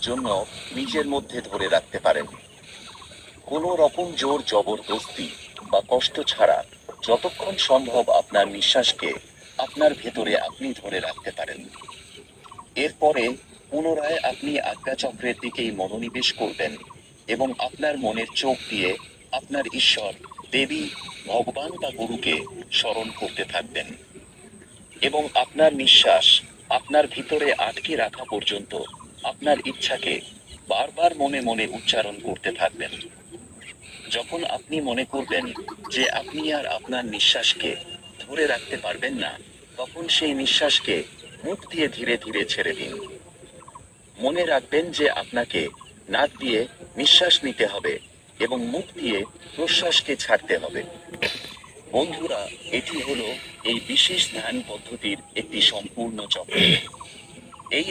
জন্য নিজের মধ্যে ধরে রাখতে পারেন। কোনো রকম জোর জবরদস্তি বা কষ্ট ছাড়া যতক্ষণ সম্ভব আপনার নিঃশ্বাসকে আপনার ভেতরে আপনি ধরে রাখতে পারেন। এরপরে পুনরায় আপনি আজ্ঞাচক্রের দিকেই মনোনিবেশ করবেন এবং আপনার মনের চোখ দিয়ে আপনার ঈশ্বর, দেবী, ভগবান বা গুরুকে স্মরণ করতে থাকবেন এবং আপনার নিঃশ্বাস আপনার ভিতরে আটকে রাখা পর্যন্ত আপনার ইচ্ছাকে বারবার মনে মনে উচ্চারণ করতে থাকবেন। যখন আপনি মনে করবেন যে আপনি আর আপনার নিঃশ্বাসকে ধরে রাখতে পারবেন না, তখন সেই নিঃশ্বাসকে মুখ দিয়ে ধীরে ধীরে ছেড়ে দিন। মনে রাখবেন যে আপনাকে নাক দিয়ে নিঃশ্বাস নিতে হবে এবং মুখ দিয়ে প্রশ্বাসকে ছাড়তে হবে। বন্ধুরা, এটি হলো এই বিশেষ ধ্যান পদ্ধতির একটি সম্পূর্ণ চক্র। এই